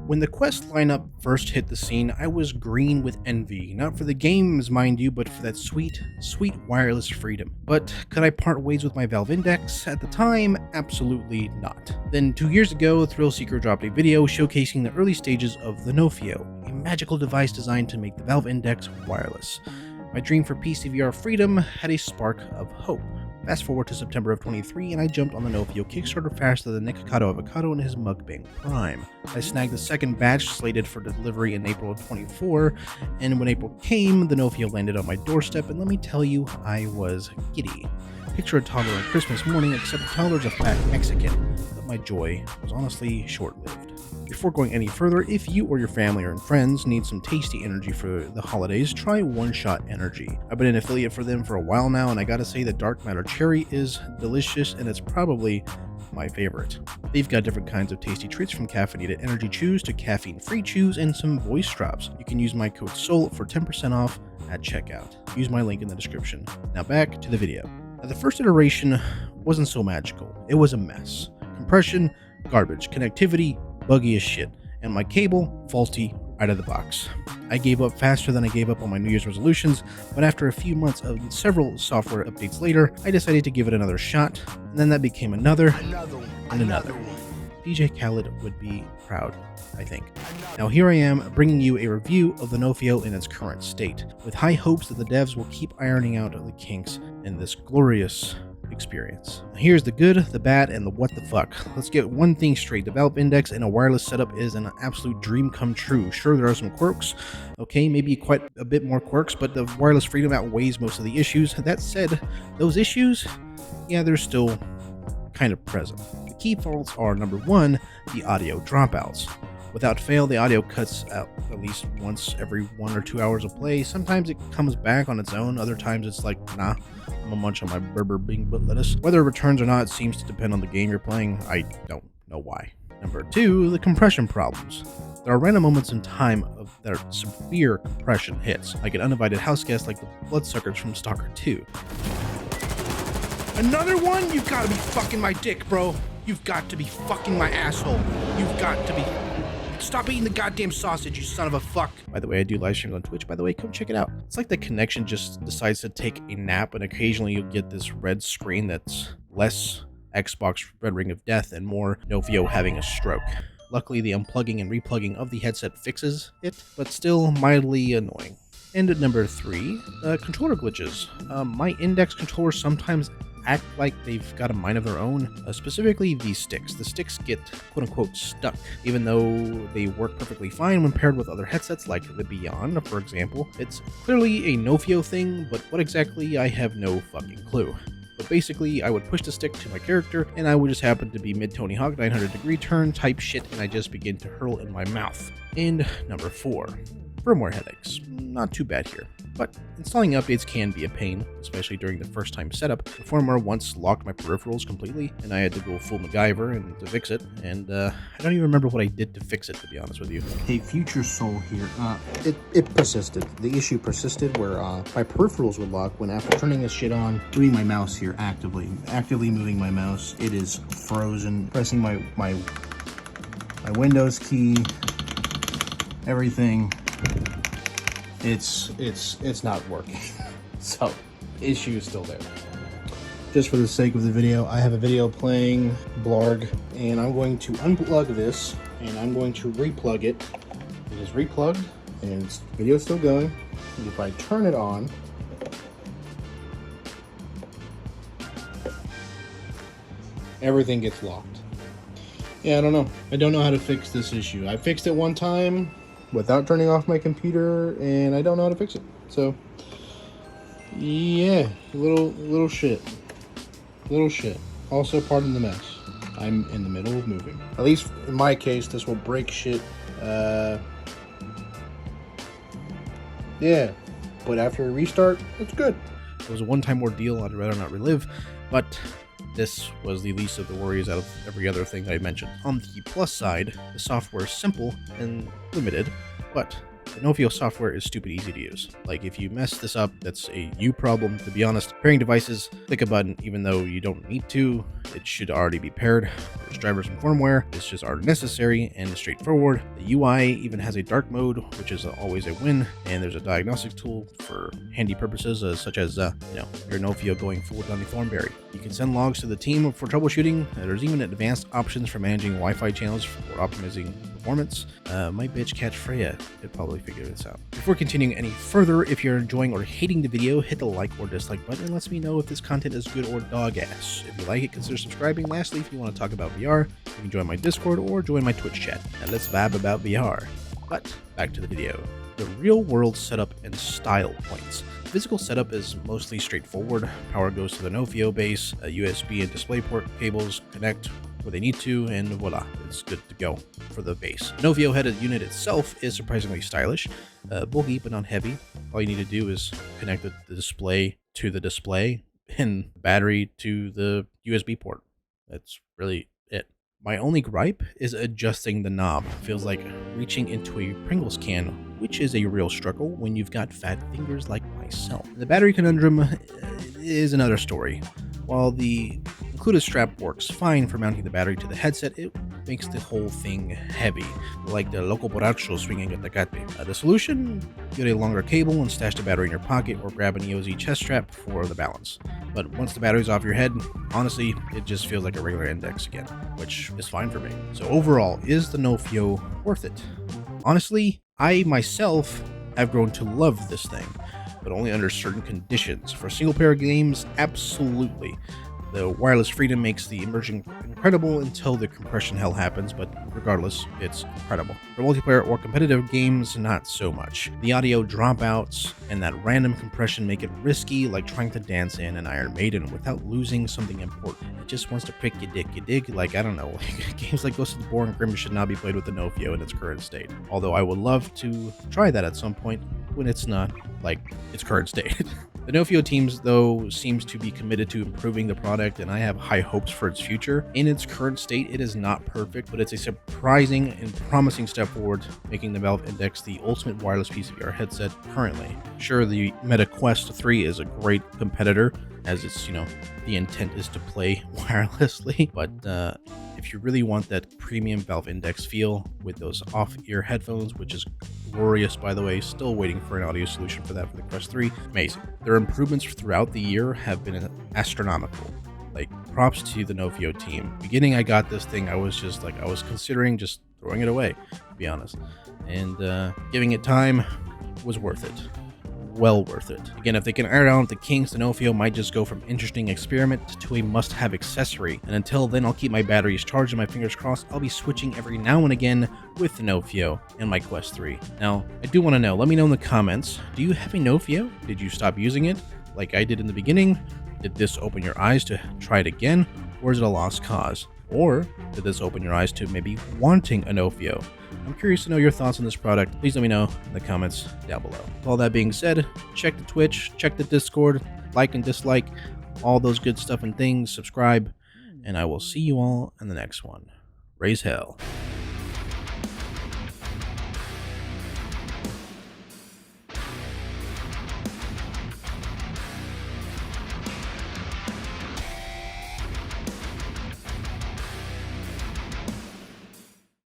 When the quest lineup first hit the scene, I was green with envy, not for the games, mind you, but for that sweet, sweet wireless freedom. But could I part ways with my Valve Index? At the time, absolutely not. Then 2 years ago, Thrillseeker dropped a video showcasing the early stages of the Nofio, a magical device designed to make the Valve Index wireless. My dream for PCVR freedom had a spark of hope. Fast forward to September of 23, and I jumped on the Nofio Kickstarter faster than Nikocado Avocado in his mukbang prime. I snagged the second batch slated for delivery in April of 24, and when April came, the Nofio landed on my doorstep, and let me tell you, I was giddy. Picture a toddler on Christmas morning, except the toddler's a fat Mexican, but my joy was honestly short-lived. Before going any further, if you or your family or friends need some tasty energy for the holidays, try One Shot Energy. I've been an affiliate for them for a while now, and I gotta say that Dark Matter Cherry is delicious, and it's probably my favorite. They've got different kinds of tasty treats, from caffeinated energy chews to caffeine-free chews and some voice drops. You can use my code SOUL for 10% off at checkout. Use my link in the description. Now back to the video. Now, the first iteration wasn't so magical. It was a mess. Compression, garbage. Connectivity, buggy as shit. And my cable, faulty out of the box. I gave up faster than I gave up on my New Year's resolutions, but after a few months of several software updates later, I decided to give it another shot, and then that became another. DJ Khaled would be proud, I think. Now here I am, bringing you a review of the Nofio in its current state, with high hopes that the devs will keep ironing out the kinks in this glorious experience. Here's the good, the bad, and the what the fuck. Let's get one thing straight. The Valve Index in a wireless setup is an absolute dream come true. Sure, there are some quirks, okay, maybe quite a bit more quirks, but the wireless freedom outweighs most of the issues. That said, those issues, yeah, they're still kind of present. The key faults are, number one, the audio dropouts. Without fail, the audio cuts out at least once every 1 or 2 hours of play. Sometimes it comes back on its own, other times it's like, nah, I'm gonna munch on my Berber bean butt lettuce. Whether it returns or not seems to depend on the game you're playing. I don't know why. Number two, the compression problems. There are random moments in time of that are severe compression hits, like an uninvited house guest like the bloodsuckers from Stalker 2. Another one? You've gotta be fucking my dick, bro. You've got to be fucking my asshole. You've got to be... Stop eating the goddamn sausage, you son of a fuck. By the way, I do live streams on Twitch, by the way, come check it out. It's like the connection just decides to take a nap, and occasionally you'll get this red screen that's less Xbox Red Ring of Death and more Nofio having a stroke. Luckily, the unplugging and replugging of the headset fixes it, but still mildly annoying. And at number three, controller glitches. My Index controllers sometimes act like they've got a mind of their own, specifically these sticks. The sticks get quote-unquote stuck, even though they work perfectly fine when paired with other headsets like the Beyond, for example. It's clearly a Nofio thing, but what exactly, I have no fucking clue. But basically, I would push the stick to my character, and I would just happen to be mid-Tony Hawk 900-degree turn type shit, and I just begin to hurl in my mouth. And number four, firmware headaches. Not too bad here, but installing updates can be a pain, especially during the first time setup. The firmware once locked my peripherals completely, and I had to go full MacGyver and to fix it, and I don't even remember what I did to fix it, to be honest with you. Hey, Future Soul here. It persisted. The issue persisted where my peripherals would lock when, after turning this shit on, moving my mouse here actively moving my mouse, it is frozen. Pressing my Windows key, everything. It's not working. So, issue is still there. Just for the sake of the video, I have a video playing Blarg, and I'm going to unplug this, and I'm going to replug it. It is replugged, and the video is still going. And if I turn it on, everything gets locked. Yeah, I don't know. I don't know how to fix this issue. I fixed it one time without turning off my computer, and I don't know how to fix it. So, yeah, little shit. Also, pardon the mess. I'm in the middle of moving. At least in my case, this will break shit. Yeah, but after a restart, it's good. It was a one-time ordeal I'd rather not relive, but this was the least of the worries out of every other thing I mentioned. On the plus side, the software is simple and limited, but the Nofio software is stupid easy to use. Like, if you mess this up, that's a you problem. To be honest, pairing devices, click a button even though you don't need to. It should already be paired. There's drivers and firmware. It's just are necessary and straightforward. The UI even has a dark mode, which is always a win, and there's a diagnostic tool for handy purposes, such as your Nofio going forward on the Thornberry. You can send logs to the team for troubleshooting. There's even advanced options for managing Wi-Fi channels for optimizing performance. My bitch cat Freya could probably figure this out. Before continuing any further, if you're enjoying or hating the video, hit the like or dislike button and lets me know if this content is good or dog ass. If you like it, consider subscribing. Lastly, if you want to talk about VR, you can join my Discord or join my Twitch chat. Now let's vibe about VR. But back to the video. The real world setup and style points. Physical setup is mostly straightforward. Power goes to the Nofio base, a USB and DisplayPort cables connect where they need to, and voila, it's good to go for the base. Nofio headed unit itself is surprisingly stylish, bulky but not heavy. All you need to do is connect the display to the display and battery to the USB port. That's really it. My only gripe is adjusting the knob. Feels like reaching into a Pringles can, which is a real struggle when you've got fat fingers like myself. The battery conundrum is another story. While the included strap works fine for mounting the battery to the headset, it makes the whole thing heavy, like the local borracho swinging a tecate. The solution? Get a longer cable and stash the battery in your pocket, or grab an EOZ chest strap for the balance. But once the battery's off your head, honestly, it just feels like a regular index again, which is fine for me. So overall, is the Nofio worth it? Honestly, I myself have grown to love this thing, but only under certain conditions. For single-player games, absolutely. The wireless freedom makes the immersion incredible until the compression hell happens, but regardless, it's incredible. For multiplayer or competitive games, not so much. The audio dropouts and that random compression make it risky, like trying to dance in an Iron Maiden without losing something important. It just wants to prick your dick. You dig? Like, I don't know, games like Ghost of the Boring Grim should not be played with the Nofio in its current state. Although I would love to try that at some point when it's not like its current state. The Nofio teams, though, seems to be committed to improving the product, and I have high hopes for its future. In its current state, it is not perfect, but it's a surprising and promising step forward, making the Valve Index the ultimate wireless PCVR headset currently. Sure, the Meta Quest 3 is a great competitor, as it's, the intent is to play wirelessly, but if you really want that premium Valve Index feel with those off-ear headphones, which is glorious, by the way, still waiting for an audio solution for that for the Quest 3, amazing. Their improvements throughout the year have been astronomical. Like, props to the Nofio team. Beginning, I got this thing, I was considering just throwing it away, to be honest. And giving it time was worth it. Well worth it. Again, if they can iron out the kinks, the Nofio might just go from interesting experiment to a must-have accessory. And until then, I'll keep my batteries charged and my fingers crossed. I'll be switching every now and again with the Nofio and my Quest 3. Now, I do want to know, let me know in the comments, do you have a Nofio? Did you stop using it like I did in the beginning? Did this open your eyes to try it again? Or is it a lost cause? Or did this open your eyes to maybe wanting a Nofio? I'm curious to know your thoughts on this product. Please let me know in the comments down below. With all that being said, check the Twitch, check the Discord, like and dislike, all those good stuff and things, subscribe, and I will see you all in the next one. Raise hell.